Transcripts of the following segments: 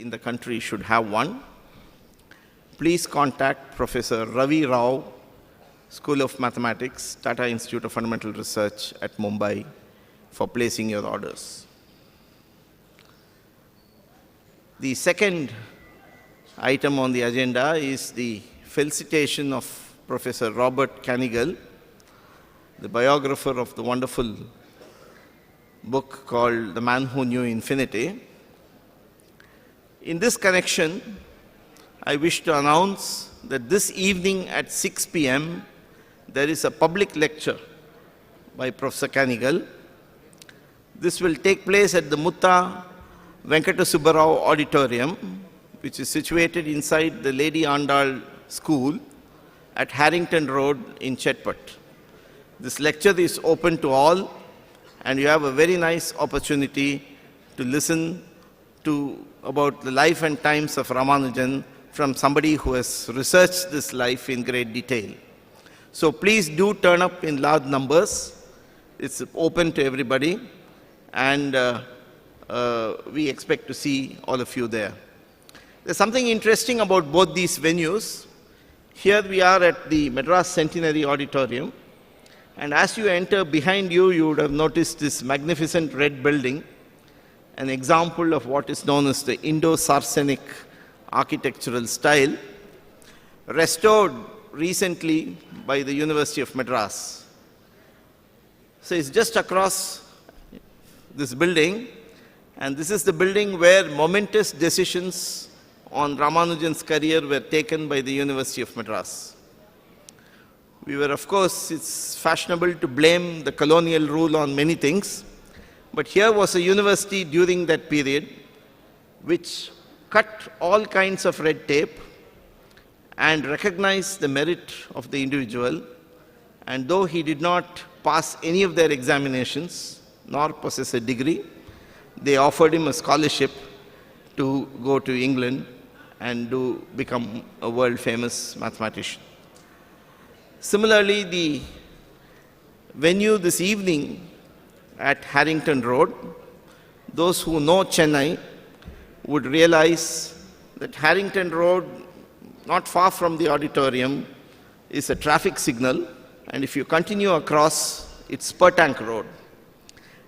in the country should have one. Please contact Professor Ravi Rao, School of Mathematics, Tata Institute of Fundamental Research at Mumbai for placing your orders. The second item on the agenda is the felicitation of Professor Robert Kanigal, the biographer of the wonderful book called The Man Who Knew Infinity. In this connection, I wish to announce that this evening at 6 p.m. there is a public lecture by Professor Kanigal. This will take place at the Mutta Venkata Subbarao Auditorium, which is situated inside the Lady Andal School at Harrington Road in Chetpat. This lecture is open to all, and you have a very nice opportunity to listen to about the life and times of Ramanujan from somebody who has researched this life in great detail. So please do turn up in large numbers. It's open to everybody, and we expect to see all of you there. There's something interesting about both these venues. Here we are at the Madras Centenary Auditorium, and as you enter, behind you, you would have noticed this magnificent red building, an example of what is known as the Indo-Saracenic architectural style, restored recently by the University of Madras. So it's just across this building, and this is the building where momentous decisions on Ramanujan's career were taken by the University of Madras. We were, of course, it's fashionable to blame the colonial rule on many things, but here was a university during that period which cut all kinds of red tape and recognized the merit of the individual, and though he did not pass any of their examinations nor possess a degree, they offered him a scholarship to go to England and to become a world-famous mathematician. Similarly, the venue this evening at Harrington Road, those who know Chennai would realize that Harrington Road, not far from the auditorium, is a traffic signal, and if you continue across, it's Spurtank Road.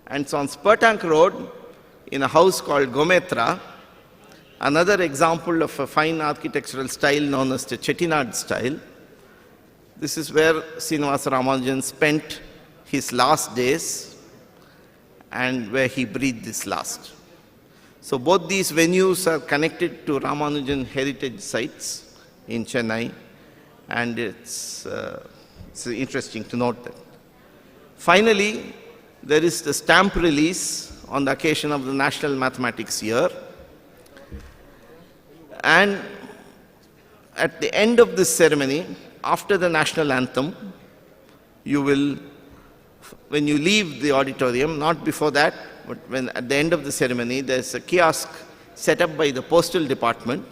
And so on Spurtank Road, in a house called Gometra, another example of a fine architectural style known as the Chettinad style. This is where Srinivasa Ramanujan spent his last days and where he breathed his last. So both these venues are connected to Ramanujan heritage sites in Chennai, and it's interesting to note that. Finally, there is the stamp release on the occasion of the National Mathematics Year. And at the end of this ceremony, after the national anthem, you will, when you leave the auditorium, not before that, but when at the end of the ceremony, there's a kiosk set up by the postal department.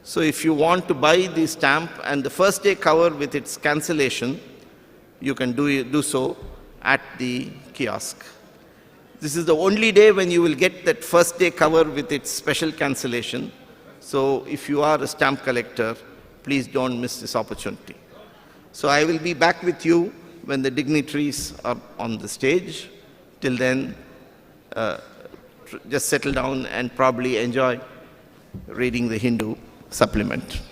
So if you want to buy the stamp and the first day cover with its cancellation, you can do so at the kiosk. This is the only day when you will get that first day cover with its special cancellation. So if you are a stamp collector, please don't miss this opportunity. So I will be back with you when the dignitaries are on the stage. Till then, just settle down and probably enjoy reading the Hindu supplement.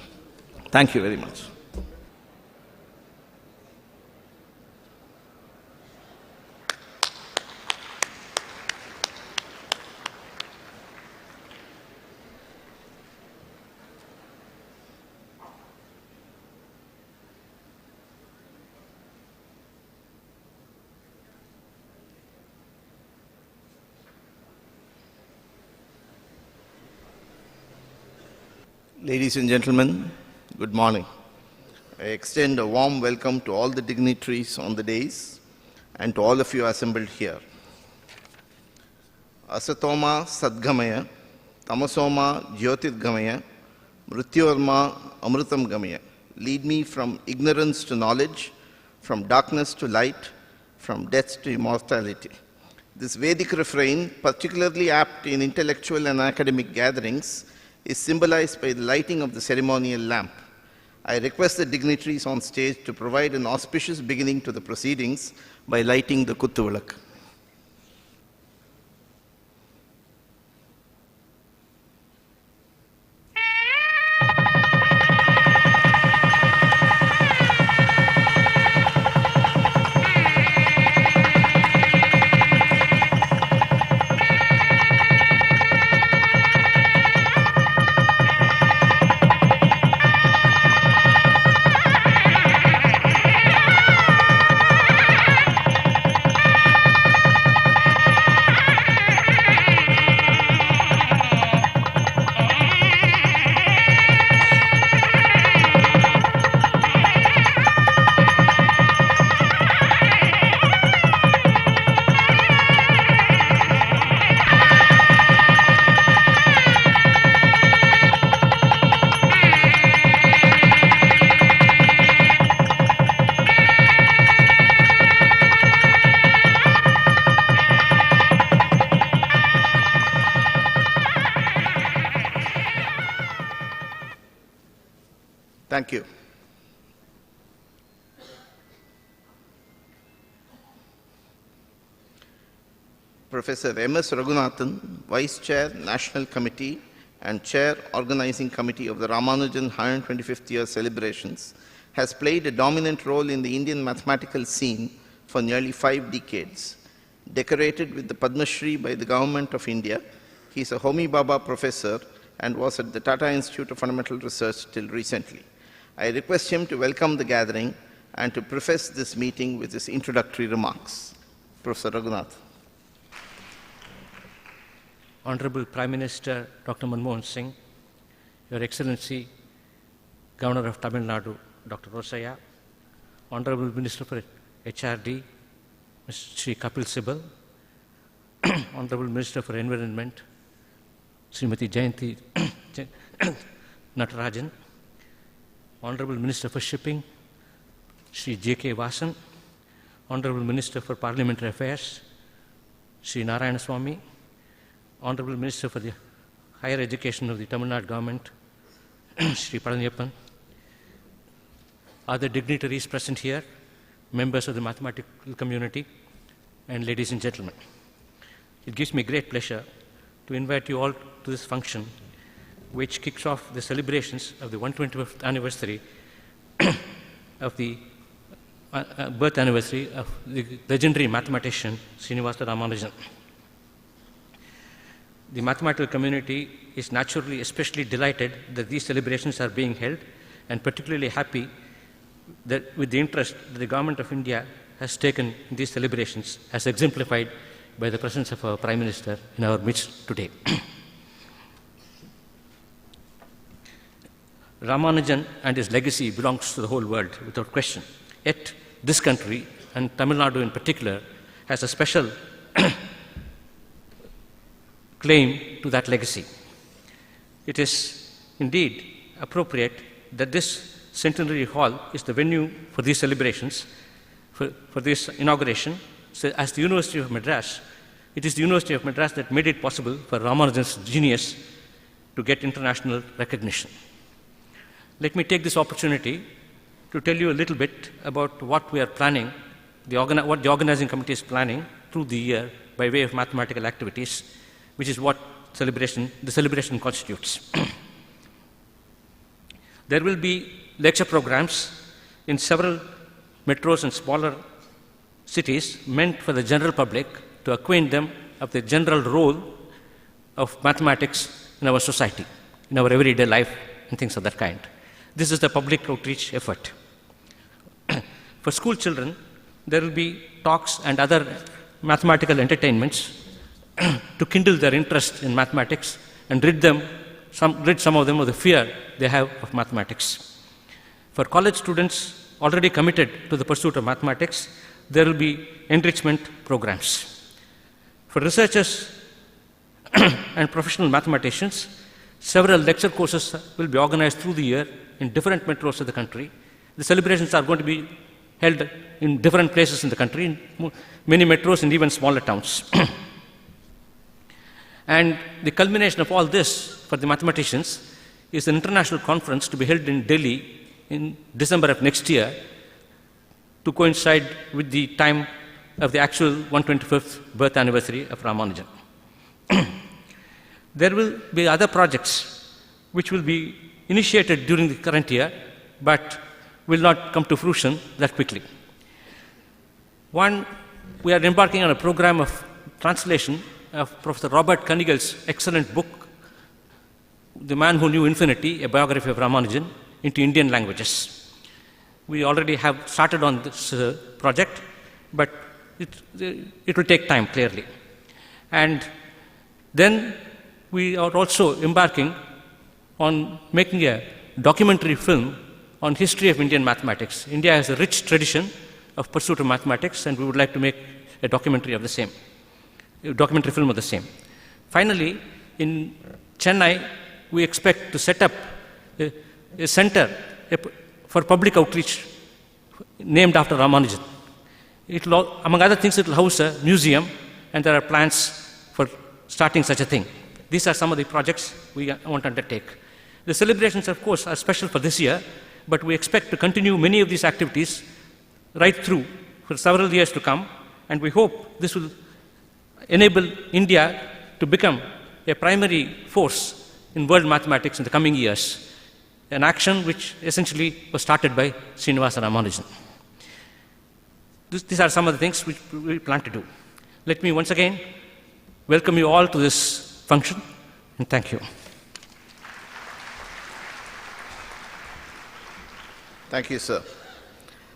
Thank you very much. Ladies and gentlemen, good morning. I extend a warm welcome to all the dignitaries on the dais and to all of you assembled here. Asatoma Sadgamaya, Tamasoma Jyotirgamaya, Mrityorma Amrutam Gamaya. Lead me from ignorance to knowledge, from darkness to light, from death to immortality. This Vedic refrain, particularly apt in intellectual and academic gatherings, is symbolized by the lighting of the ceremonial lamp. I request the dignitaries on stage to provide an auspicious beginning to the proceedings by lighting the Kuttuvilak. Thank you. Professor M.S. Raghunathan, Vice Chair, National Committee and Chair, Organizing Committee of the Ramanujan 125th year celebrations, has played a dominant role in the Indian mathematical scene for nearly 5 decades. Decorated with the Padma Shri by the Government of India, he is a Homi Bhabha professor and was at the Tata Institute of Fundamental Research till recently. I request him to welcome the gathering and to preface this meeting with his introductory remarks. Professor Raghunath. Honorable Prime Minister Dr. Manmohan Singh, Your Excellency, Governor of Tamil Nadu, Dr. Rosaya, Honorable Minister for HRD, Mr. Shri Kapil Sibal, Honorable Minister for Environment, Srimati Jayanti Natarajan, Honorable Minister for Shipping, Shri J.K. Vasan, Honorable Minister for Parliamentary Affairs, Shri Narayana Swamy, Honorable Minister for the Higher Education of the Tamil Nadu Government, Shri Palaniappan, other dignitaries present here, members of the mathematical community, and ladies and gentlemen. It gives me great pleasure to invite you all to this function, which kicks off the celebrations of the 125th anniversary of the birth anniversary of the legendary mathematician Srinivasa Ramanujan. The mathematical community is naturally especially delighted that these celebrations are being held, and particularly happy that with the interest that the Government of India has taken in these celebrations, as exemplified by the presence of our Prime Minister in our midst today. Ramanujan and his legacy belongs to the whole world, without question. Yet, this country, and Tamil Nadu in particular, has a special claim to that legacy. It is indeed appropriate that this centenary hall is the venue for these celebrations, for this inauguration. So as the University of Madras, it is the University of Madras that made it possible for Ramanujan's genius to get international recognition. Let me take this opportunity to tell you a little bit about what we are planning, what the organizing committee is planning through the year by way of mathematical activities, which is what the celebration constitutes. There will be lecture programs in several metros and smaller cities meant for the general public to acquaint them of the general role of mathematics in our society, in our everyday life, and things of that kind. This is the public outreach effort. For school children, there will be talks and other mathematical entertainments to kindle their interest in mathematics and rid some of them of the fear they have of mathematics. For college students already committed to the pursuit of mathematics, there will be enrichment programs. For researchers and professional mathematicians, several lecture courses will be organized through the year in different metros of the country. The celebrations are going to be held in different places in the country, in many metros and even smaller towns. And the culmination of all this for the mathematicians is an international conference to be held in Delhi in December of next year to coincide with the time of the actual 125th birth anniversary of Ramanujan. There will be other projects which will be initiated during the current year, but will not come to fruition that quickly. One, we are embarking on a program of translation of Professor Robert Kanigal's excellent book, The Man Who Knew Infinity, a biography of Ramanujan, into Indian languages. We already have started on this project, but it will take time, clearly. And then we are also embarking on making a documentary film on history of Indian mathematics. India has a rich tradition of pursuit of mathematics, and we would like to make a documentary of the same, a documentary film of the same. Finally, in Chennai, we expect to set up a center for public outreach named after Ramanujan. It'll, among other things, it will house a museum, and there are plans for starting such a thing. These are some of the projects we want to undertake. The celebrations, of course, are special for this year, but we expect to continue many of these activities right through for several years to come, and we hope this will enable India to become a primary force in world mathematics in the coming years, an action which essentially was started by Srinivasa Ramanujan. These are some of the things which we plan to do. Let me once again welcome you all to this function, and thank you. Thank you, sir.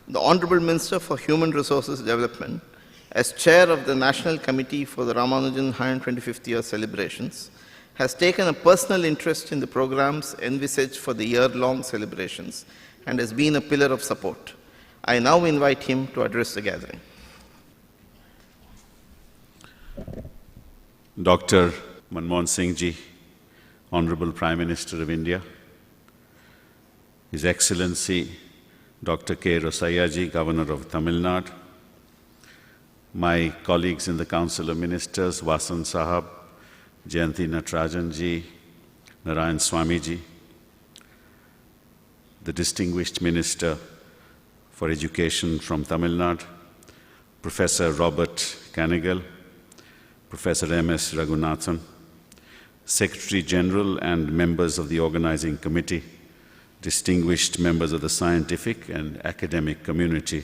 The Honorable Minister for Human Resources Development, as chair of the National Committee for the Ramanujan 125th year celebrations, has taken a personal interest in the programs envisaged for the year-long celebrations and has been a pillar of support. I now invite him to address the gathering. Dr. Manmohan Singh Ji, Honorable Prime Minister of India, His Excellency Dr. K. Rosaiah Ji, Governor of Tamil Nadu, my colleagues in the Council of Ministers, Vasan Sahab, Jayanti Natarajan Ji, Narayan Swami Ji, the distinguished Minister for Education from Tamil Nadu, Professor Robert Kanigal, Professor M.S. Raghunathan, Secretary General and members of the Organizing Committee, distinguished members of the scientific and academic community,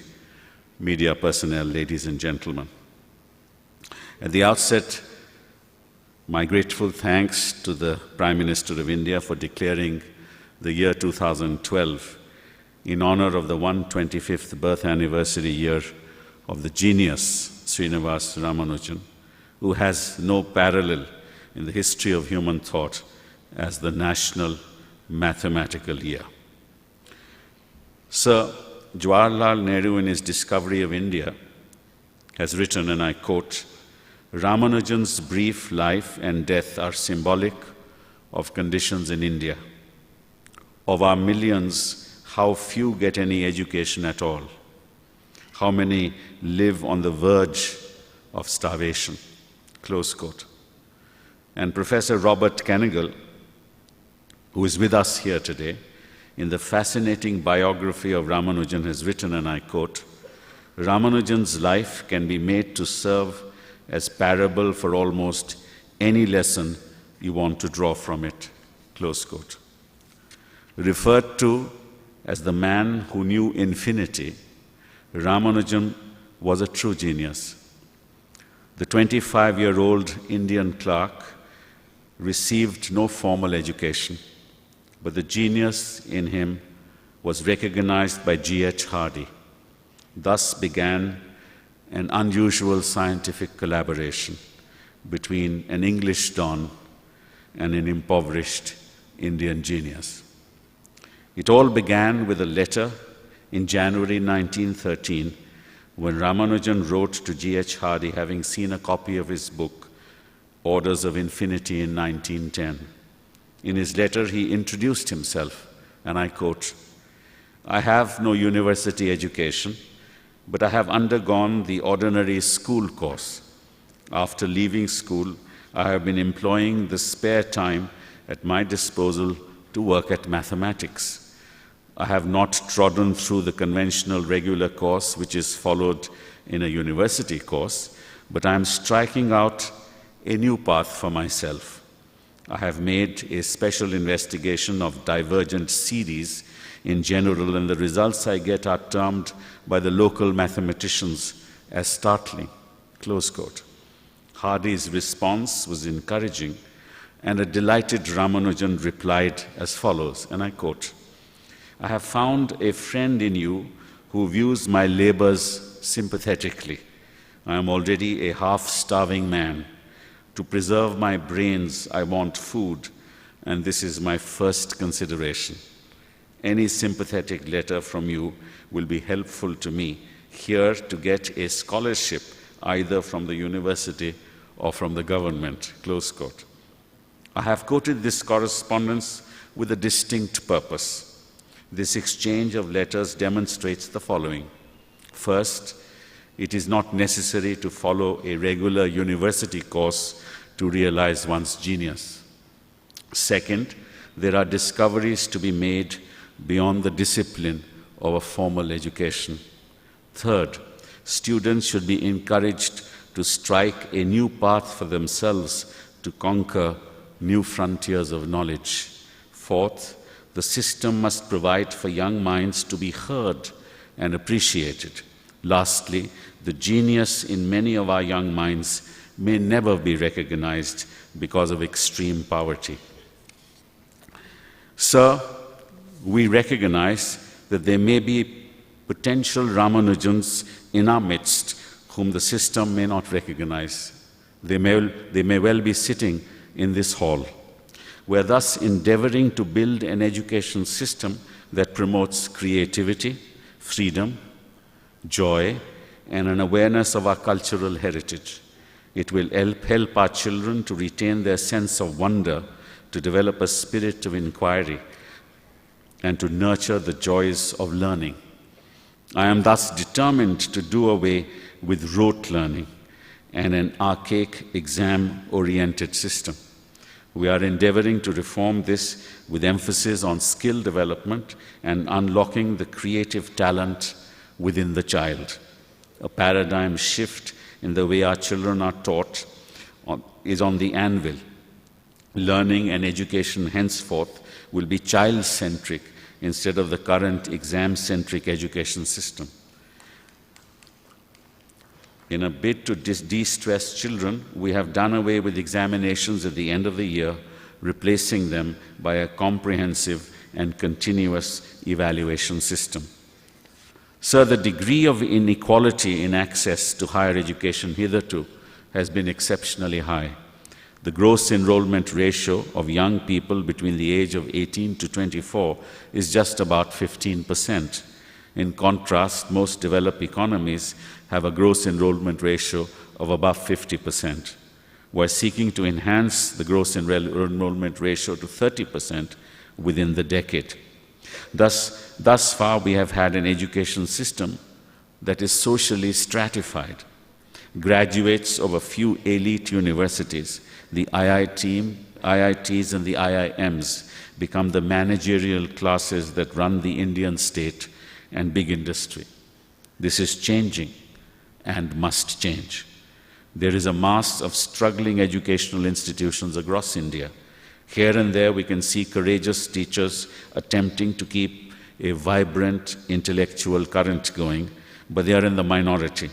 media personnel, ladies and gentlemen. At the outset, my grateful thanks to the Prime Minister of India for declaring the year 2012 in honor of the 125th birth anniversary year of the genius Srinivasa Ramanujan, who has no parallel in the history of human thought as the National Mathematical Year. Sir Jawaharlal Nehru, in his Discovery of India, has written, and I quote, "Ramanujan's brief life and death are symbolic of conditions in India. Of our millions, how few get any education at all? How many live on the verge of starvation?" Close quote. And Professor Robert Kanigal, who is with us here today, in the fascinating biography of Ramanujan has written, and I quote, "Ramanujan's life can be made to serve as parable for almost any lesson you want to draw from it." Close quote. Referred to as the man who knew infinity, Ramanujan was a true genius. The 25-year-old Indian clerk received no formal education, but the genius in him was recognized by G.H. Hardy. Thus began an unusual scientific collaboration between an English don and an impoverished Indian genius. It all began with a letter in January 1913 when Ramanujan wrote to G.H. Hardy, having seen a copy of his book, Orders of Infinity, in 1910. In his letter, he introduced himself, and I quote, "I have no university education, but I have undergone the ordinary school course. After leaving school, I have been employing the spare time at my disposal to work at mathematics. I have not trodden through the conventional regular course which is followed in a university course, but I am striking out a new path for myself. I have made a special investigation of divergent series in general, and the results I get are termed by the local mathematicians as startling. Close quote. Hardy's response was encouraging, and a delighted Ramanujan replied as follows, and I quote, "I have found a friend in you who views my labors sympathetically. I am already a half-starving man. To preserve my brains, I want food, and this is my first consideration. Any sympathetic letter from you will be helpful to me here to get a scholarship either from the university or from the government." Close quote. I have quoted this correspondence with a distinct purpose. This exchange of letters demonstrates the following. First, it is not necessary to follow a regular university course to realize one's genius. Second, there are discoveries to be made beyond the discipline of a formal education. Third, students should be encouraged to strike a new path for themselves to conquer new frontiers of knowledge. Fourth, the system must provide for young minds to be heard and appreciated. Lastly, the genius in many of our young minds may never be recognized because of extreme poverty. Sir, we recognize that there may be potential Ramanujans in our midst whom the system may not recognize. They may well be sitting in this hall. We are thus endeavoring to build an education system that promotes creativity, freedom, joy, and an awareness of our cultural heritage. It will help our children to retain their sense of wonder, to develop a spirit of inquiry, and to nurture the joys of learning. I am thus determined to do away with rote learning and an archaic exam-oriented system. We are endeavoring to reform this with emphasis on skill development and unlocking the creative talent within the child. A paradigm shift in the way our children are taught is on the anvil. Learning and education henceforth will be child-centric instead of the current exam-centric education system. In a bid to de-stress children, we have done away with examinations at the end of the year, replacing them by a comprehensive and continuous evaluation system. Sir, the degree of inequality in access to higher education hitherto has been exceptionally high. The gross enrollment ratio of young people between the age of 18 to 24 is just about 15%. In contrast, most developed economies have a gross enrollment ratio of above 50%. We're seeking to enhance the gross enrollment ratio to 30% within the decade. Thus far, we have had an education system that is socially stratified. Graduates of a few elite universities, the IITs and the IIMs, become the managerial classes that run the Indian state and big industry. This is changing and must change. There is a mass of struggling educational institutions across India. Here and there we can see courageous teachers attempting to keep a vibrant intellectual current going, but they are in the minority,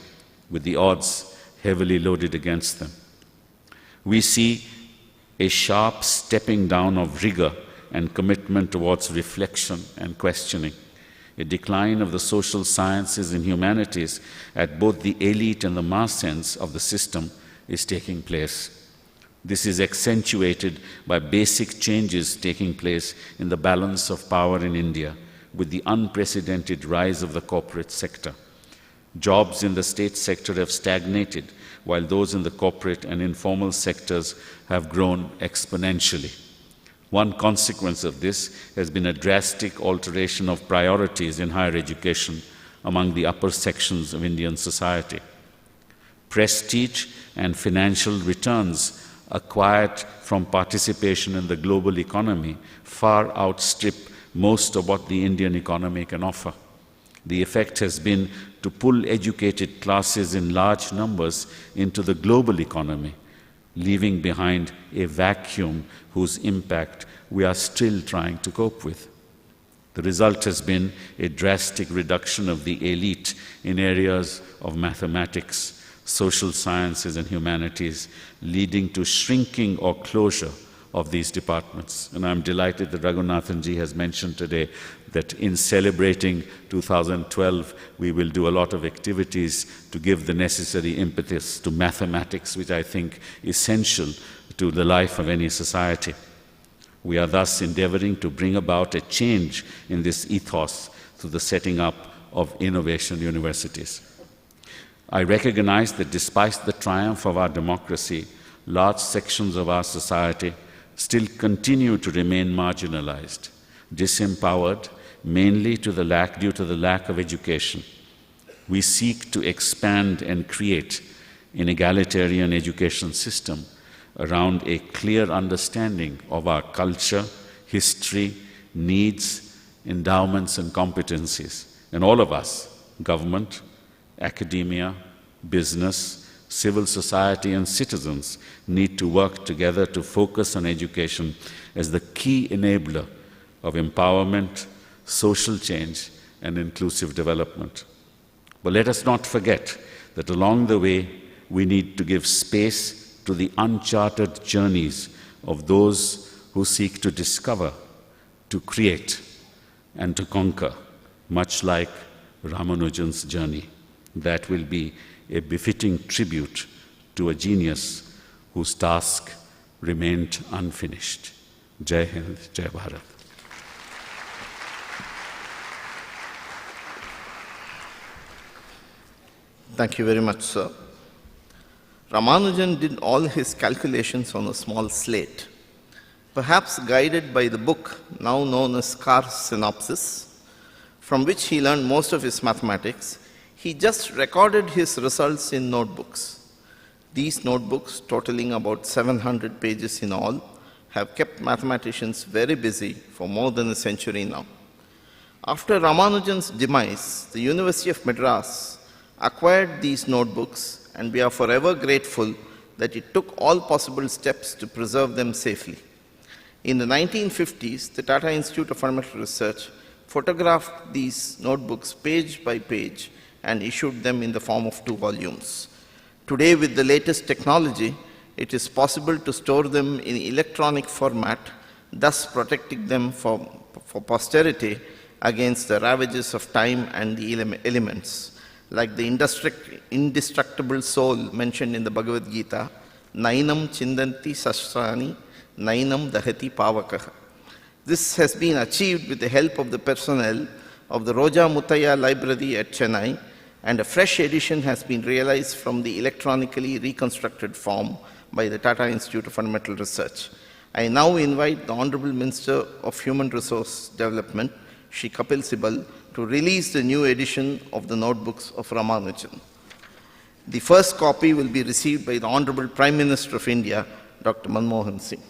with the odds heavily loaded against them. We see a sharp stepping down of rigor and commitment towards reflection and questioning. A decline of the social sciences and humanities at both the elite and the mass ends of the system is taking place. This is accentuated by basic changes taking place in the balance of power in India, with the unprecedented rise of the corporate sector. Jobs in the state sector have stagnated, while those in the corporate and informal sectors have grown exponentially. One consequence of this has been a drastic alteration of priorities in higher education among the upper sections of Indian society. Prestige and financial returns acquired from participation in the global economy far outstrip most of what the Indian economy can offer. The effect has been to pull educated classes in large numbers into the global economy, leaving behind a vacuum whose impact we are still trying to cope with. The result has been a drastic reduction of the elite in areas of mathematics, social sciences and humanities, leading to shrinking or closure of these departments. And I'm delighted that Raghunathanji has mentioned today that in celebrating 2012, we will do a lot of activities to give the necessary impetus to mathematics, which I think is essential to the life of any society. We are thus endeavoring to bring about a change in this ethos through the setting up of innovation universities. I recognize that despite the triumph of our democracy, large sections of our society still continue to remain marginalized, disempowered, mainly due to the lack of education. We seek to expand and create an egalitarian education system around a clear understanding of our culture, history, needs, endowments, and competencies. And all of us, government, academia, business, civil society, and citizens, need to work together to focus on education as the key enabler of empowerment, social change, and inclusive development. But let us not forget that along the way, we need to give space to the uncharted journeys of those who seek to discover, to create, and to conquer, much like Ramanujan's journey. That will be a befitting tribute to a genius whose task remained unfinished. Jai Hind, Jai Bharat. Thank you very much, sir. Ramanujan did all his calculations on a small slate. Perhaps guided by the book now known as Carr's Synopsis, from which he learned most of his mathematics, he just recorded his results in notebooks. These notebooks, totaling about 700 pages in all, have kept mathematicians very busy for more than a century now. After Ramanujan's demise, the University of Madras acquired these notebooks, and we are forever grateful that it took all possible steps to preserve them safely. In the 1950s, the Tata Institute of Fundamental Research photographed these notebooks page by page and issued them in the form of 2 volumes. Today, with the latest technology, it is possible to store them in electronic format, thus protecting them for posterity against the ravages of time and the elements. Like the indestructible soul mentioned in the Bhagavad Gita, Nainam Chindanti Sastrani, Nainam Dahati Pavakaha. This has been achieved with the help of the personnel of the Roja Muttaya Library at Chennai, and a fresh edition has been realized from the electronically reconstructed form by the Tata Institute of Fundamental Research. I now invite the Honorable Minister of Human Resource Development, Shri Kapil Sibal, to release the new edition of the notebooks of Ramanujan. The first copy will be received by the Honorable Prime Minister of India, Dr. Manmohan Singh.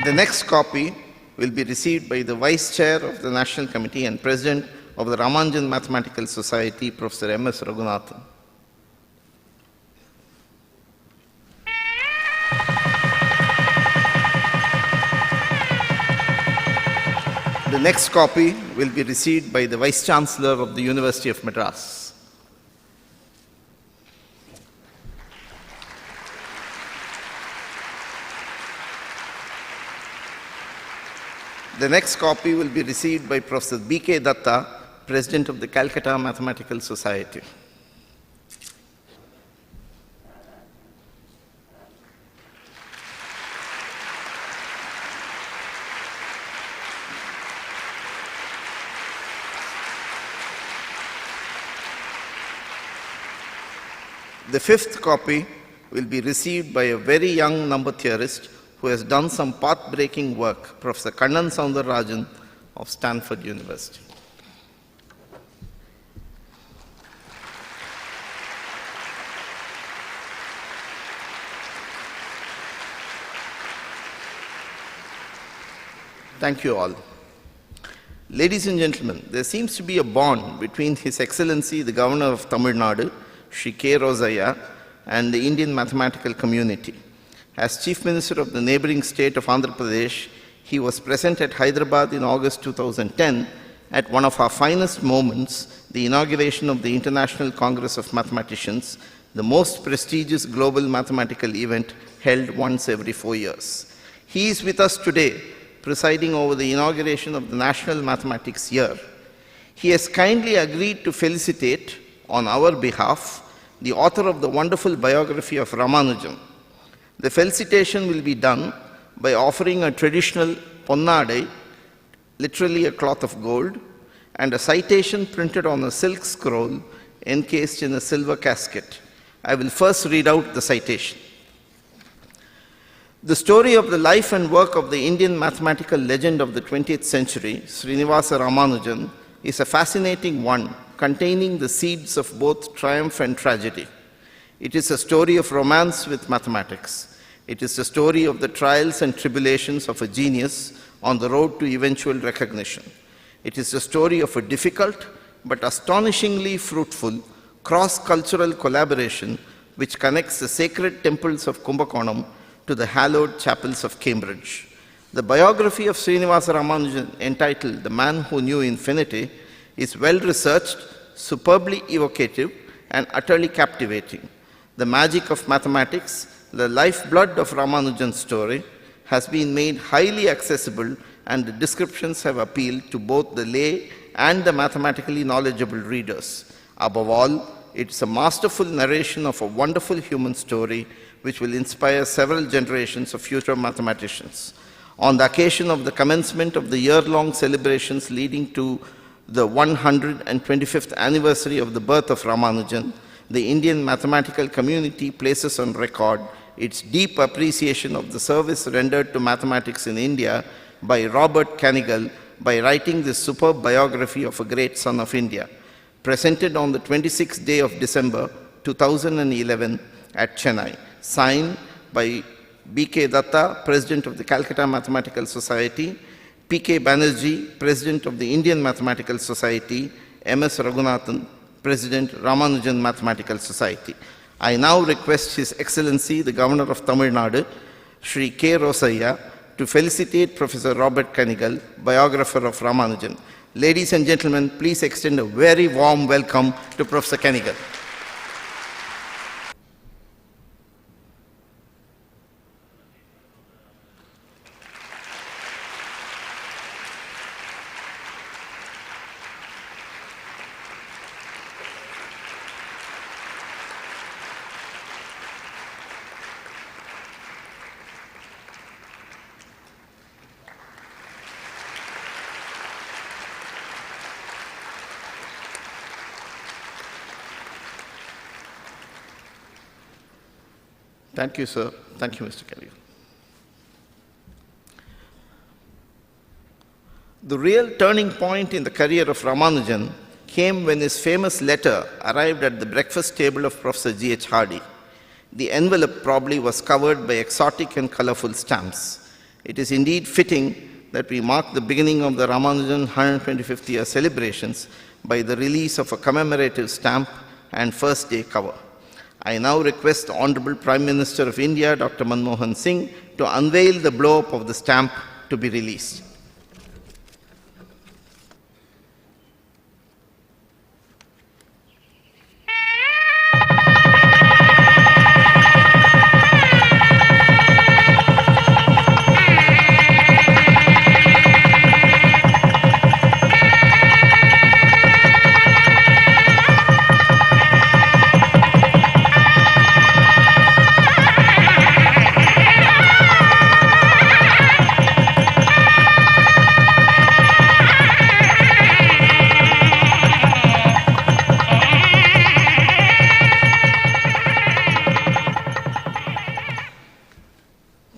The next copy will be received by the Vice Chair of the National Committee and President of the Ramanujan Mathematical Society, Professor M.S. Raghunathan. The next copy will be received by the Vice Chancellor of the University of Madras. The next copy will be received by Professor B.K. Datta, President of the Calcutta Mathematical Society. The fifth copy will be received by a very young number theorist who has done some path-breaking work, Professor Kannan Soundararajan of Stanford University. Thank you all. Ladies and gentlemen, there seems to be a bond between His Excellency the Governor of Tamil Nadu, Shri K. Rosaiah, and the Indian mathematical community. As Chief Minister of the neighboring state of Andhra Pradesh, he was present at Hyderabad in August 2010 at one of our finest moments, the inauguration of the International Congress of Mathematicians, the most prestigious global mathematical event held once every 4 years. He is with us today, presiding over the inauguration of the National Mathematics Year. He has kindly agreed to felicitate, on our behalf, the author of the wonderful biography of Ramanujan. The felicitation will be done by offering a traditional ponnadai, literally a cloth of gold, and a citation printed on a silk scroll encased in a silver casket. I will first read out the citation. The story of the life and work of the Indian mathematical legend of the 20th century, Srinivasa Ramanujan, is a fascinating one, containing the seeds of both triumph and tragedy. It is a story of romance with mathematics. It is the story of the trials and tribulations of a genius on the road to eventual recognition. It is the story of a difficult but astonishingly fruitful cross-cultural collaboration which connects the sacred temples of Kumbakonam to the hallowed chapels of Cambridge. The biography of Srinivasa Ramanujan, entitled The Man Who Knew Infinity, is well-researched, superbly evocative, and utterly captivating. The magic of mathematics, the lifeblood of Ramanujan's story, has been made highly accessible, and the descriptions have appealed to both the lay and the mathematically knowledgeable readers. Above all, it is a masterful narration of a wonderful human story which will inspire several generations of future mathematicians. On the occasion of the commencement of the year-long celebrations leading to the 125th anniversary of the birth of Ramanujan, the Indian mathematical community places on record its deep appreciation of the service rendered to mathematics in India by Robert Canigal by writing this superb biography of a great son of India, presented on the 26th day of December 2011 at Chennai, signed by B.K. Datta, President of the Calcutta Mathematical Society, P.K. Banerjee, President of the Indian Mathematical Society, M.S. Raghunathan, President, Ramanujan Mathematical Society. I now request His Excellency, the Governor of Tamil Nadu, Shri K. Rosaiah, to felicitate Professor Robert Canigal, biographer of Ramanujan. Ladies and gentlemen, please extend a very warm welcome to Professor Canigal. Thank you, sir. Thank you, Mr. Kelly. The real turning point in the career of Ramanujan came when his famous letter arrived at the breakfast table of Professor G.H. Hardy. The envelope probably was covered by exotic and colorful stamps. It is indeed fitting that we mark the beginning of the Ramanujan 125th year celebrations by the release of a commemorative stamp and first day cover. I now request the Honorable Prime Minister of India, Dr. Manmohan Singh, to unveil the blow-up of the stamp to be released.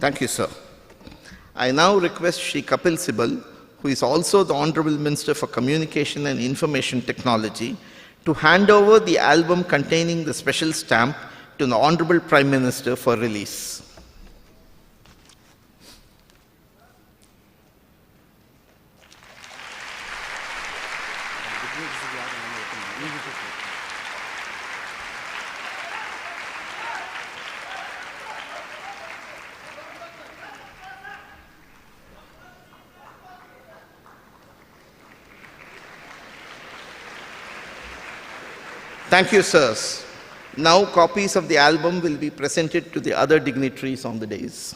Thank you, sir. I now request Shri Kapil Sibal, who is also the Honorable Minister for Communication and Information Technology, to hand over the album containing the special stamp to the Honorable Prime Minister for release. Thank you, sirs. Now copies of the album will be presented to the other dignitaries on the dais.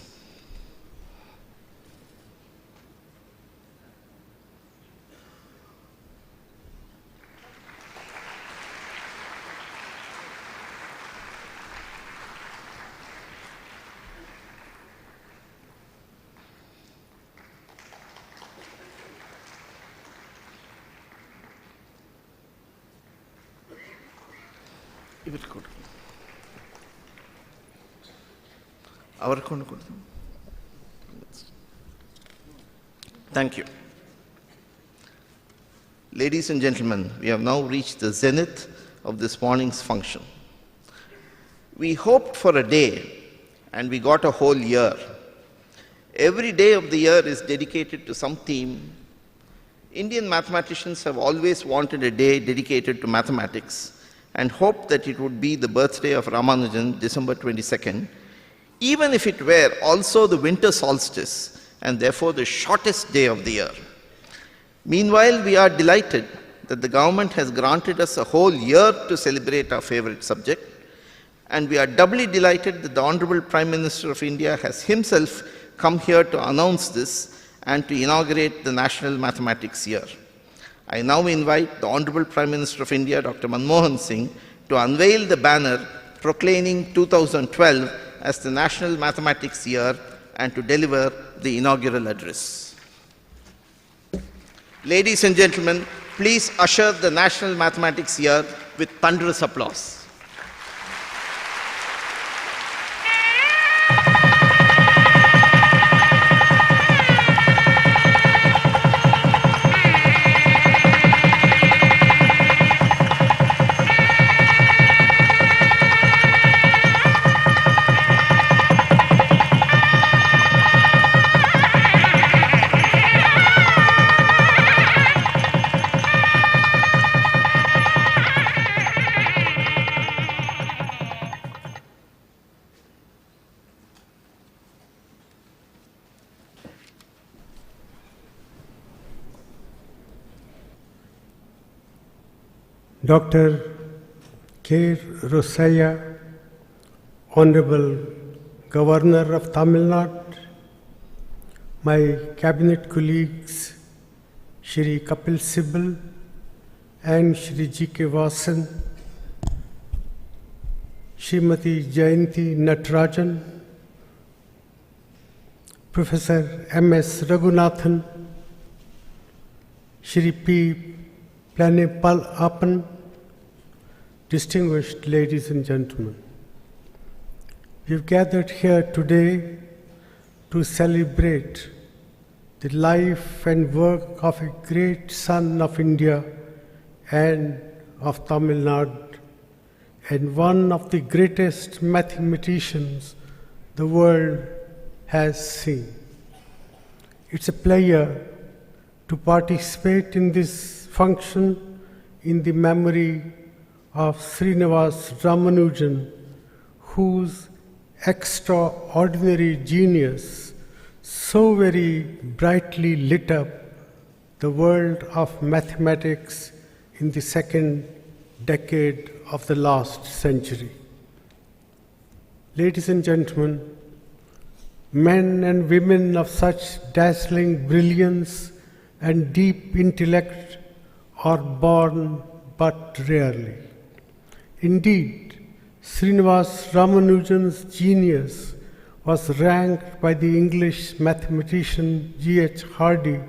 Thank you. Ladies and gentlemen, we have now reached the zenith of this morning's function. We hoped for a day and we got a whole year. Every day of the year is dedicated to some theme. Indian mathematicians have always wanted a day dedicated to mathematics and hoped that it would be the birthday of Ramanujan, December 22nd, even if it were also the winter solstice and therefore the shortest day of the year. Meanwhile, we are delighted that the government has granted us a whole year to celebrate our favorite subject, and we are doubly delighted that the Honorable Prime Minister of India has himself come here to announce this and to inaugurate the National Mathematics Year. I now invite the Honorable Prime Minister of India, Dr. Manmohan Singh, to unveil the banner proclaiming 2012 as the National Mathematics Year and to deliver the inaugural address. Ladies and gentlemen, please usher the National Mathematics Year with thunderous applause. Dr. K. Rosaya, Honorable Governor of Tamil Nadu, my cabinet colleagues, Shri Kapil Sibal and Shri G.K. Vasan, Srimati Jayanti Natarajan, Professor M.S. Raghunathan, Shri P. Planepal, distinguished ladies and gentlemen, we've gathered here today to celebrate the life and work of a great son of India and of Tamil Nadu, and one of the greatest mathematicians the world has seen. It's a pleasure to participate in this function in the memory of Srinivasa Ramanujan, whose extraordinary genius so very brightly lit up the world of mathematics in the second decade of the last century. Ladies and gentlemen, men and women of such dazzling brilliance and deep intellect are born but rarely. Indeed, Srinivasa Ramanujan's genius was ranked by the English mathematician G.H. Hardy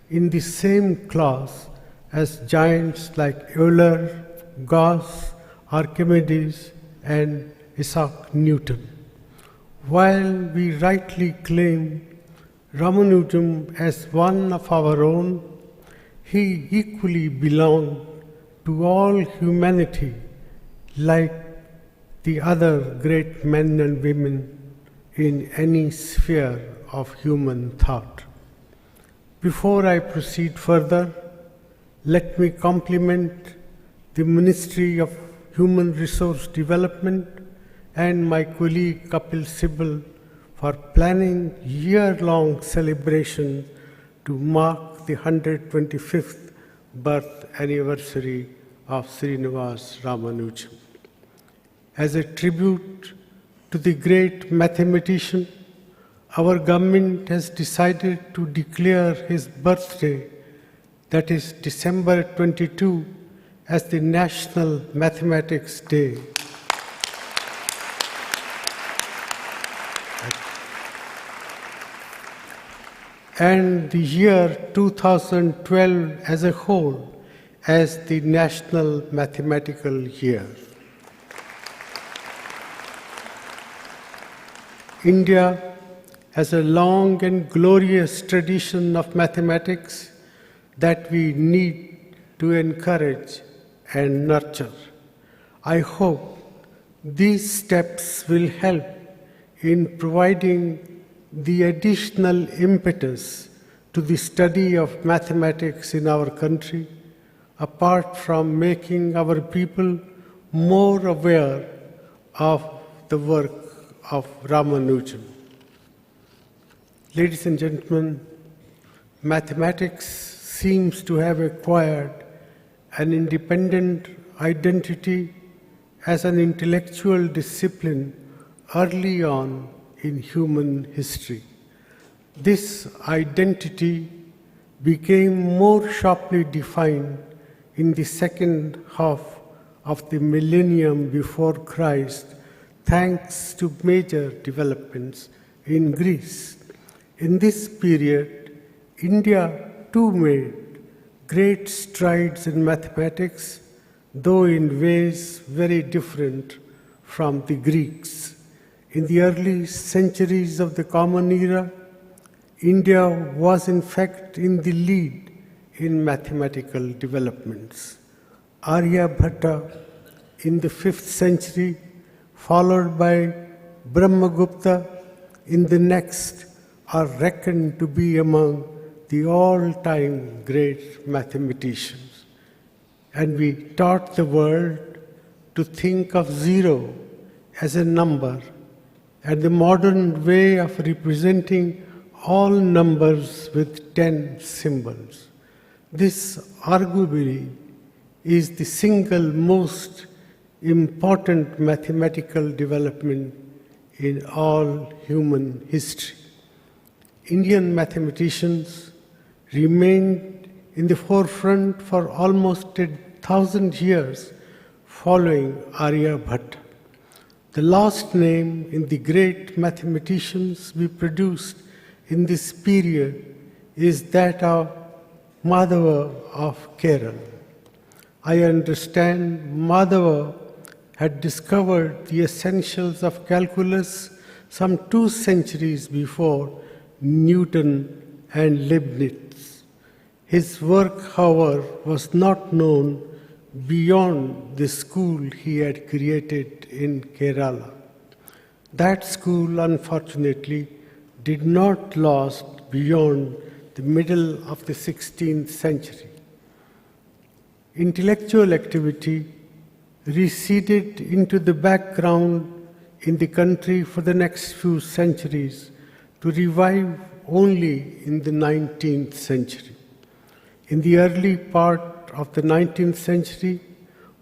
in the same class as giants like Euler, Gauss, Archimedes, and Isaac Newton. While we rightly claim Ramanujan as one of our own, he equally belonged to all humanity like the other great men and women in any sphere of human thought. Before I proceed further, let me compliment the Ministry of Human Resource Development and my colleague Kapil Sibal for planning year-long celebration to mark the 125th birth anniversary of Srinivasa Ramanujan. As a tribute to the great mathematician, our government has decided to declare his birthday, that is December 22, as the National Mathematics Day. And the year 2012 as a whole as the National Mathematical Year. India has a long and glorious tradition of mathematics that we need to encourage and nurture. I hope these steps will help in providing the additional impetus to the study of mathematics in our country, apart from making our people more aware of the work of Ramanujan. Ladies and gentlemen, mathematics seems to have acquired an independent identity as an intellectual discipline early on in human history. This identity became more sharply defined in the second half of the millennium before Christ, thanks to major developments in Greece. In this period, India too made great strides in mathematics, though in ways very different from the Greeks. In the early centuries of the Common Era, India was in fact in the lead in mathematical developments. Aryabhatta in the 5th century, followed by Brahmagupta in the next, are reckoned to be among the all-time great mathematicians. And we taught the world to think of zero as a number, and the modern way of representing all numbers with 10 symbols. This arguably is the single most important mathematical development in all human history. Indian mathematicians remained in the forefront for almost 1,000 years following Aryabhatta. The last name in the great mathematicians we produced in this period is that of Madhava of Kerala. I understand Madhava had discovered the essentials of calculus some 2 centuries before Newton and Leibniz. His work, however, was not known beyond the school he had created in Kerala. That school, unfortunately, did not last beyond the middle of the 16th century. Intellectual activity receded into the background in the country for the next few centuries to revive only in the 19th century. In the early part of the 19th century,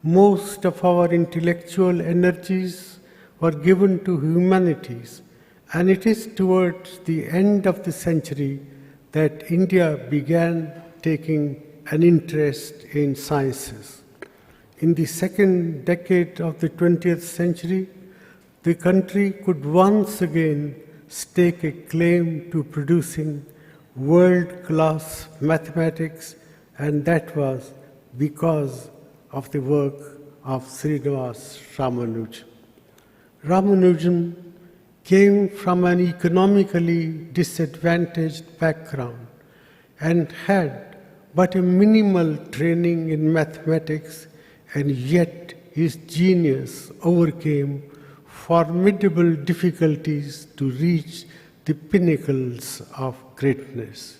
most of our intellectual energies were given to humanities, and it is towards the end of the century that India began taking an interest in sciences. In the second decade of the 20th century, the country could once again stake a claim to producing world-class mathematics, and that was because of the work of Srinivasa Ramanujan. Ramanujan came from an economically disadvantaged background and had but a minimal training in mathematics, and yet his genius overcame formidable difficulties to reach the pinnacles of greatness.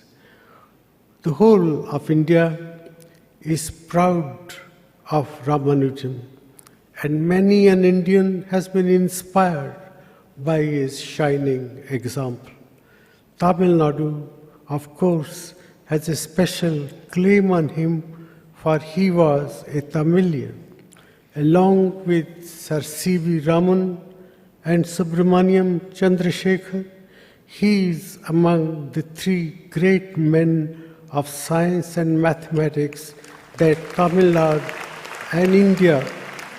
The whole of India is proud of Ramanujan, and many an Indian has been inspired by his shining example. Tamil Nadu, of course, has a special claim on him, for he was a Tamilian. Along with Sir C.V. Raman and Subramaniam Chandrasekhar, he is among the three great men of science and mathematics that Tamil Nadu and India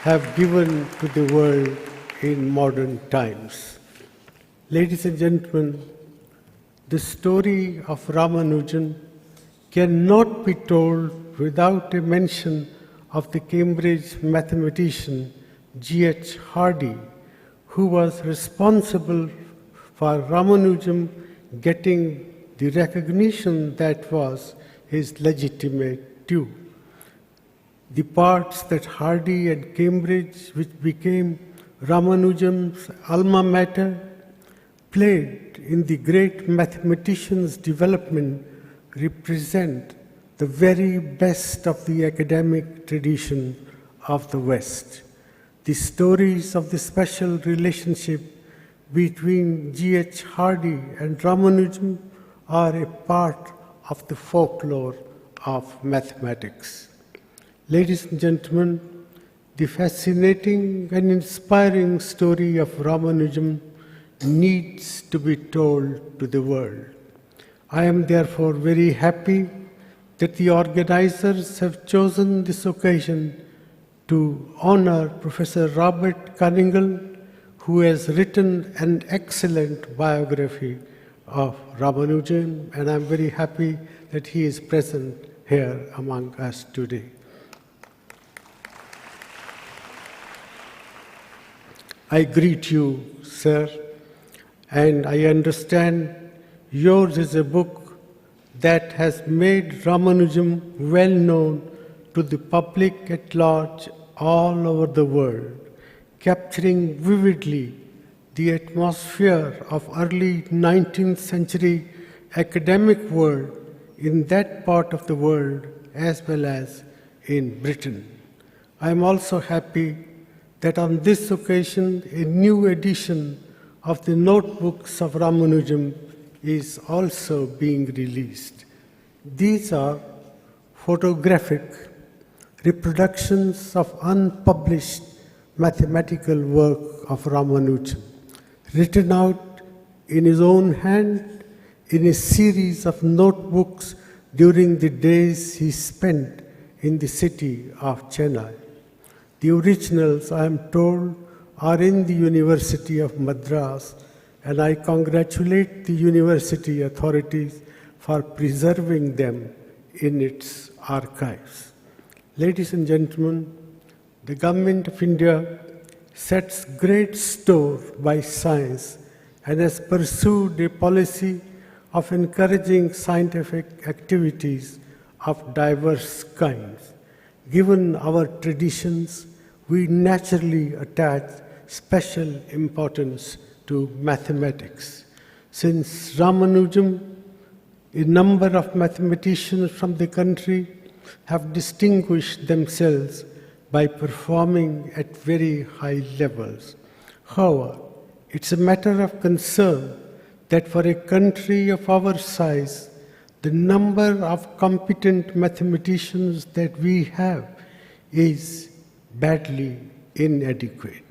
have given to the world in modern times. Ladies and gentlemen, the story of Ramanujan cannot be told without a mention of the Cambridge mathematician G.H. Hardy, who was responsible for Ramanujan getting the recognition that was his legitimate due. The parts that Hardy and Cambridge, which became Ramanujan's alma mater, played in the great mathematician's development represent the very best of the academic tradition of the West. The stories of the special relationship between G.H. Hardy and Ramanujan are a part of the folklore of mathematics. Ladies and gentlemen, the fascinating and inspiring story of Ramanujan needs to be told to the world. I am therefore very happy that the organizers have chosen this occasion to honor Professor Robert Cunningham, who has written an excellent biography of Ramanujan, and I'm very happy that he is present here among us today. I greet you, sir, and I understand yours is a book that has made Ramanujan well known to the public at large all over the world, capturing vividly the atmosphere of early 19th century academic world in that part of the world as well as in Britain. I am also happy that on this occasion a new edition of the notebooks of Ramanujan is also being released. These are photographic reproductions of unpublished mathematical work of Ramanujan, written out in his own hand in a series of notebooks during the days he spent in the city of Chennai. The originals, I am told, are in the University of Madras, and I congratulate the university authorities for preserving them in its archives. Ladies and gentlemen, the Government of India sets great store by science and has pursued a policy of encouraging scientific activities of diverse kinds. Given our traditions, we naturally attach special importance to mathematics. Since Ramanujan, a number of mathematicians from the country have distinguished themselves by performing at very high levels. However, it's a matter of concern that for a country of our size, the number of competent mathematicians that we have is badly inadequate.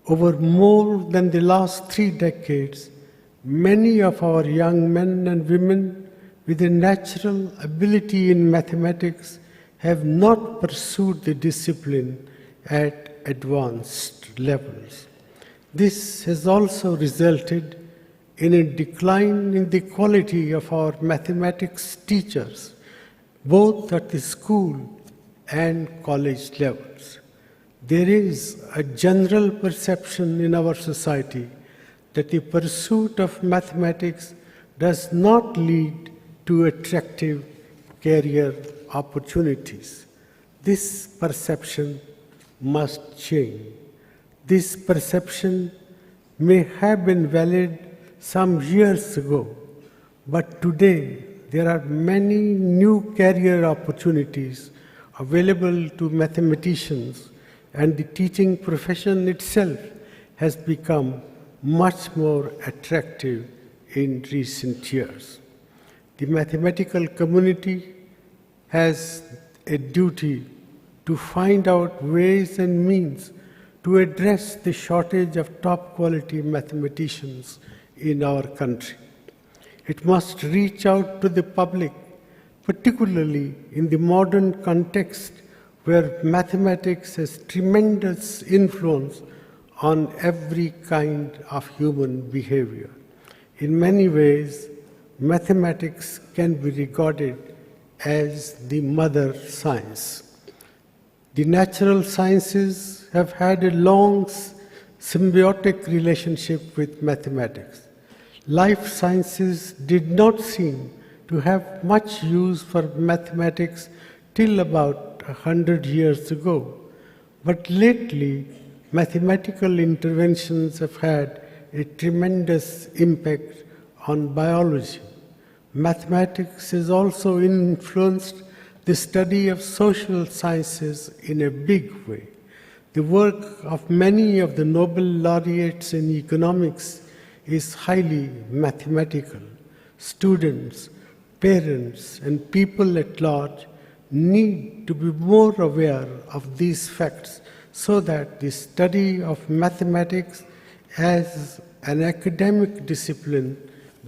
Over more than the last 3 decades, many of our young men and women with a natural ability in mathematics have not pursued the discipline at advanced levels. This has also resulted in a decline in the quality of our mathematics teachers, both at the school and college levels. There is a general perception in our society that the pursuit of mathematics does not lead to attractive career opportunities. This perception must change. This perception may have been valid some years ago, but today there are many new career opportunities available to mathematicians, and the teaching profession itself has become much more attractive in recent years. The mathematical community has a duty to find out ways and means to address the shortage of top quality mathematicians in our country. It must reach out to the public, particularly in the modern context where mathematics has tremendous influence on every kind of human behavior. In many ways, mathematics can be regarded as the mother science. The natural sciences have had a long symbiotic relationship with mathematics. Life sciences did not seem to have much use for mathematics till about 100 years ago, but lately mathematical interventions have had a tremendous impact on biology. Mathematics has also influenced the study of social sciences in a big way. The work of many of the Nobel laureates in economics is highly mathematical. Students, parents, and people at large need to be more aware of these facts so that the study of mathematics as an academic discipline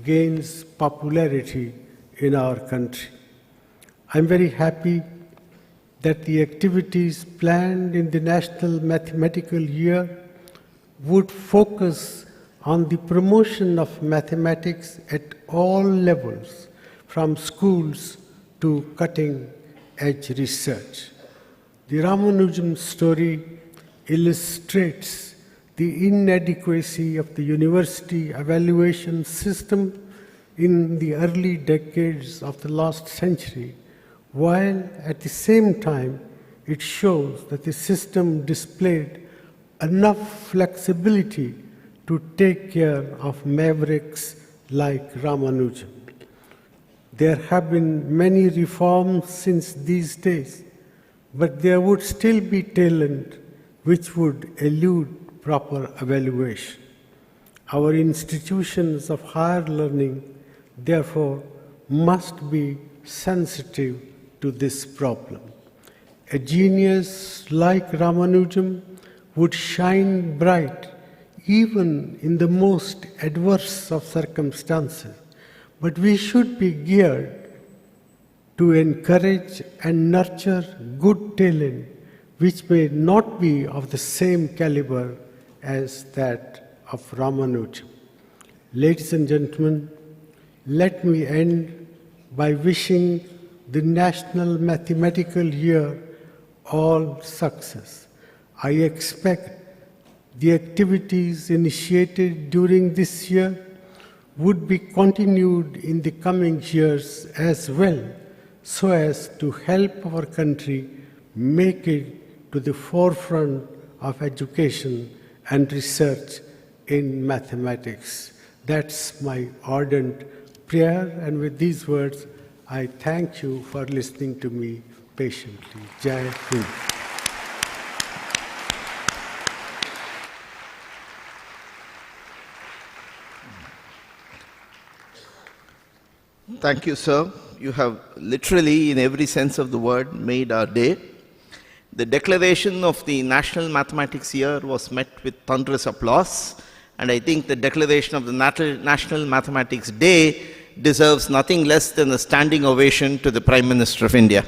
gains popularity in our country. I'm very happy that the activities planned in the National Mathematical Year would focus on the promotion of mathematics at all levels, from schools to cutting-edge research. The Ramanujan story illustrates the inadequacy of the university evaluation system in the early decades of the last century, while at the same time it shows that the system displayed enough flexibility to take care of mavericks like Ramanujan. There have been many reforms since these days, but there would still be talent which would elude proper evaluation. Our institutions of higher learning, therefore, must be sensitive to this problem. A genius like Ramanujan would shine bright even in the most adverse of circumstances, but we should be geared to encourage and nurture good talent which may not be of the same caliber as that of Ramanujan. Ladies and gentlemen, let me end by wishing the National Mathematical Year all success. I expect the activities initiated during this year would be continued in the coming years as well, so as to help our country make it to the forefront of education and research in mathematics. That's my ardent prayer, and with these words, I thank you for listening to me patiently. Jai Hind. Thank you, sir. You have literally, in every sense of the word, made our day. The declaration of the National Mathematics Year was met with thunderous applause, and I think the declaration of the National Mathematics Day deserves nothing less than a standing ovation to the Prime Minister of India.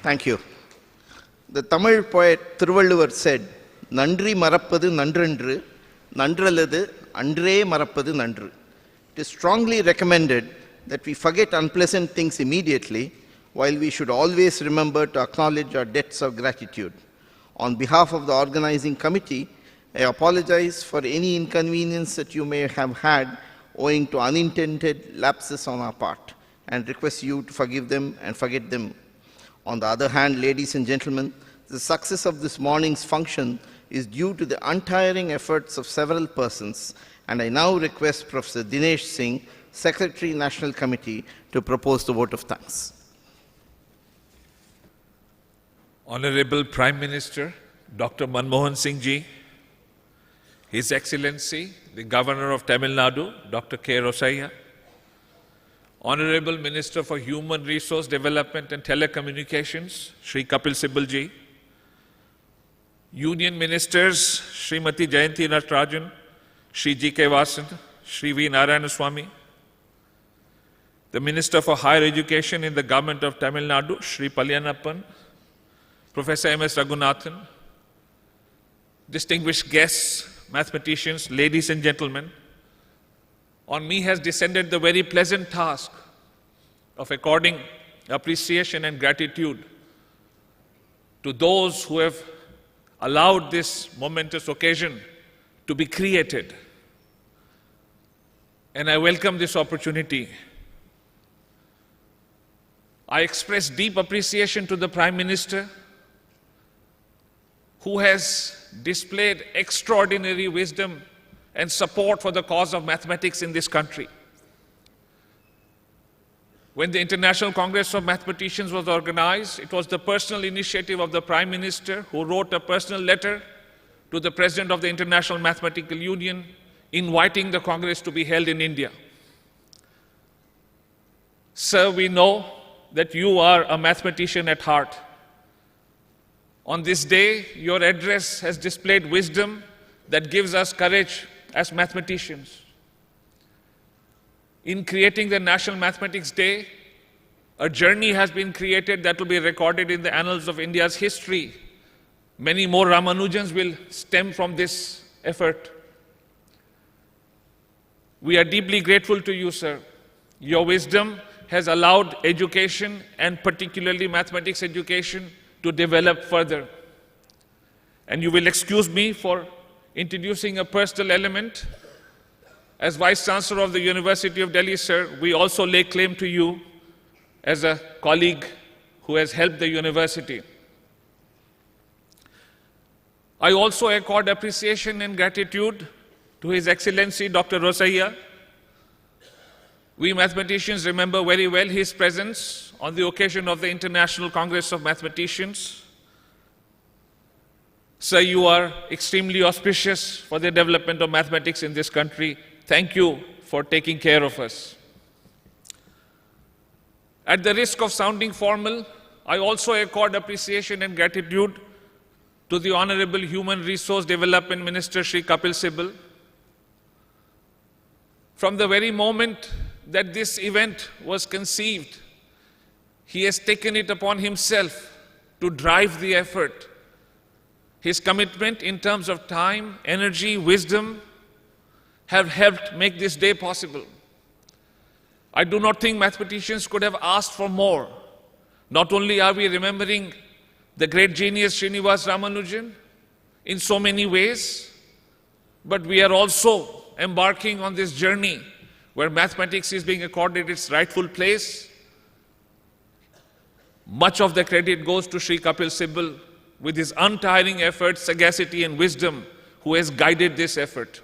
Thank you. The Tamil poet Thiruvalluvar said, "Nandri marappadu nandrendru, nandraladu andre marappadu nandru." It is strongly recommended that we forget unpleasant things immediately, while we should always remember to acknowledge our debts of gratitude. On behalf of the organizing committee, I apologize for any inconvenience that you may have had owing to unintended lapses on our part, and request you to forgive them and forget them. On the other hand, ladies and gentlemen, the success of this morning's function is due to the untiring efforts of several persons, and I now request Professor Dinesh Singh, Secretary, National Committee, to propose the vote of thanks. Honorable Prime Minister, Dr. Manmohan Singh Ji, His Excellency, the Governor of Tamil Nadu, Dr. K. Rosaiya, Honorable Minister for Human Resource Development and Telecommunications, Shri Kapil Sibal Ji, Union Ministers, Srimati Jayanti Natarajan, Shri G.K. Vasan, Shri V. Narayanaswamy, the Minister for Higher Education in the Government of Tamil Nadu, Shri Palyanappan, Professor M.S. Raghunathan, distinguished guests, mathematicians, ladies and gentlemen, on me has descended the very pleasant task of according appreciation and gratitude to those who have allowed this momentous occasion to be created. And I welcome this opportunity. I express deep appreciation to the Prime Minister, who has displayed extraordinary wisdom and support for the cause of mathematics in this country. When the International Congress of Mathematicians was organized, it was the personal initiative of the Prime Minister who wrote a personal letter to the President of the International Mathematical Union inviting the Congress to be held in India. Sir, we know that you are a mathematician at heart. On this day, your address has displayed wisdom that gives us courage as mathematicians. In creating the National Mathematics Day, a journey has been created that will be recorded in the annals of India's history. Many more Ramanujans will stem from this effort. We are deeply grateful to you, sir. Your wisdom has allowed education, and particularly mathematics education, to develop further. And you will excuse me for introducing a personal element. As Vice Chancellor of the University of Delhi, sir, we also lay claim to you as a colleague who has helped the university. I also accord appreciation and gratitude to His Excellency Dr. Rosaiya. We mathematicians remember very well his presence on the occasion of the International Congress of Mathematicians. Sir, you are extremely auspicious for the development of mathematics in this country. Thank you for taking care of us. At the risk of sounding formal, I also accord appreciation and gratitude to the Honorable Human Resource Development Minister, Shri Kapil Sibal. From the very moment that this event was conceived, he has taken it upon himself to drive the effort. His commitment in terms of time, energy, wisdom have helped make this day possible. I do not think mathematicians could have asked for more. Not only are we remembering the great genius Srinivasa Ramanujan in so many ways, but we are also embarking on this journey where mathematics is being accorded its rightful place. Much of the credit goes to Shri Kapil Sibal with his untiring effort, sagacity and wisdom, who has guided this effort.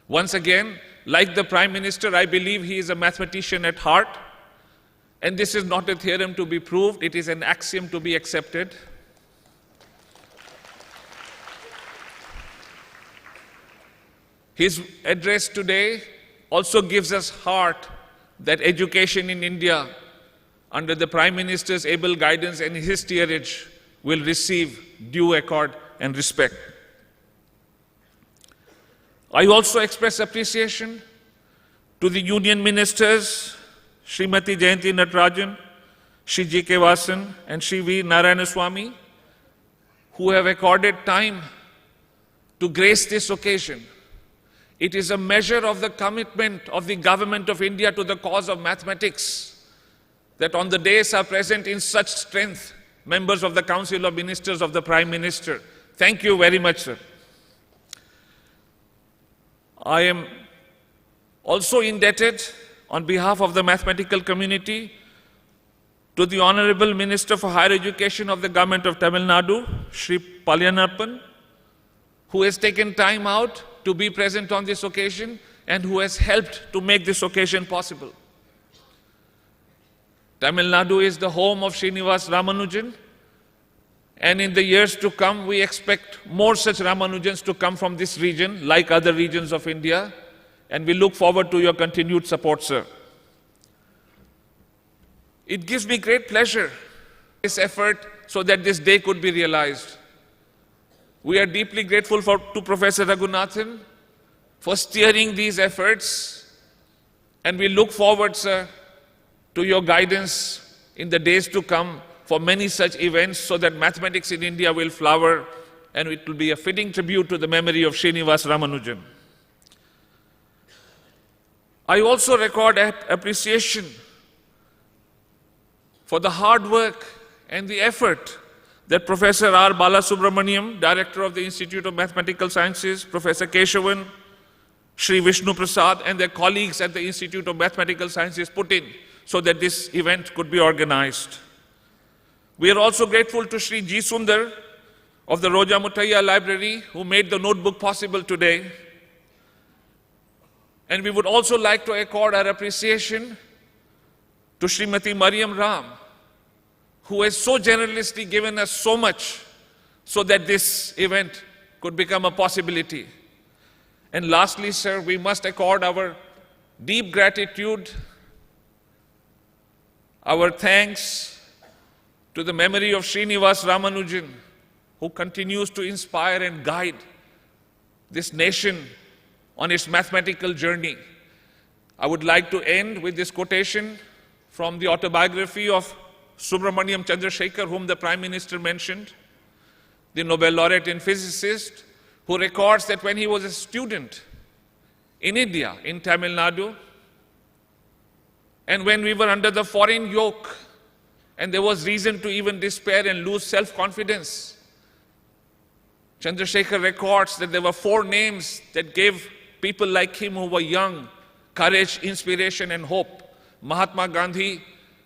Once again, like the Prime Minister, I believe he is a mathematician at heart, and this is not a theorem to be proved, it is an axiom to be accepted. His address today also gives us heart that education in India, under the Prime Minister's able guidance and his steerage, will receive due accord and respect. I also express appreciation to the Union Ministers, Srimati Jayanti Natarajan, Shri G.K. Vasan and Shri V. Narayanaswamy, who have accorded time to grace this occasion. It is a measure of the commitment of the government of India to the cause of mathematics that on the days are present in such strength members of the Council of Ministers of the Prime Minister. Thank you very much, sir. I am also indebted on behalf of the mathematical community to the Honorable Minister for Higher Education of the Government of Tamil Nadu, Shri Palyanappan, who has taken time out to be present on this occasion and who has helped to make this occasion possible. Tamil Nadu is the home of Srinivasa Ramanujan, and in the years to come, we expect more such Ramanujans to come from this region, like other regions of India, and we look forward to your continued support, sir. It gives me great pleasure, this effort, so that this day could be realized. We are deeply grateful to Professor Raghunathan for steering these efforts, and we look forward, sir, to your guidance in the days to come for many such events so that mathematics in India will flower and it will be a fitting tribute to the memory of Srinivasa Ramanujan. I also record appreciation for the hard work and the effort that Professor R. Balasubramaniam, Director of the Institute of Mathematical Sciences, Professor Keshavan, Sri Vishnu Prasad and their colleagues at the Institute of Mathematical Sciences put in so that this event could be organized. We are also grateful to Sri G. Sundar of the Roja Mutaiya Library who made the notebook possible today. And we would also like to accord our appreciation to Srimati Mariam Ram, who has so generously given us so much so that this event could become a possibility. And lastly, sir, we must accord our deep gratitude, our thanks to the memory of Srinivasa Ramanujan, who continues to inspire and guide this nation on its mathematical journey. I would like to end with this quotation from the autobiography of Subramaniam Chandrasekhar, whom the Prime Minister mentioned, the Nobel laureate and physicist, who records that when he was a student in India, in Tamil Nadu, and when we were under the foreign yoke, and there was reason to even despair and lose self-confidence, Chandrasekhar records that there were 4 names that gave people like him who were young courage, inspiration and hope: Mahatma Gandhi,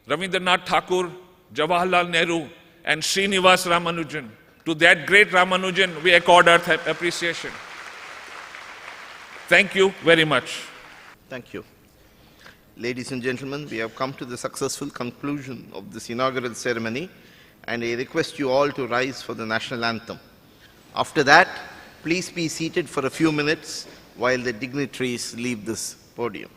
Ravindranath Tagore, Jawaharlal Nehru and Srinivasa Ramanujan. To that great Ramanujan we accord our appreciation. Thank you very much. Thank you. Ladies and gentlemen, we have come to the successful conclusion of this inaugural ceremony, and I request you all to rise for the national anthem. After that, please be seated for a few minutes while the dignitaries leave this podium.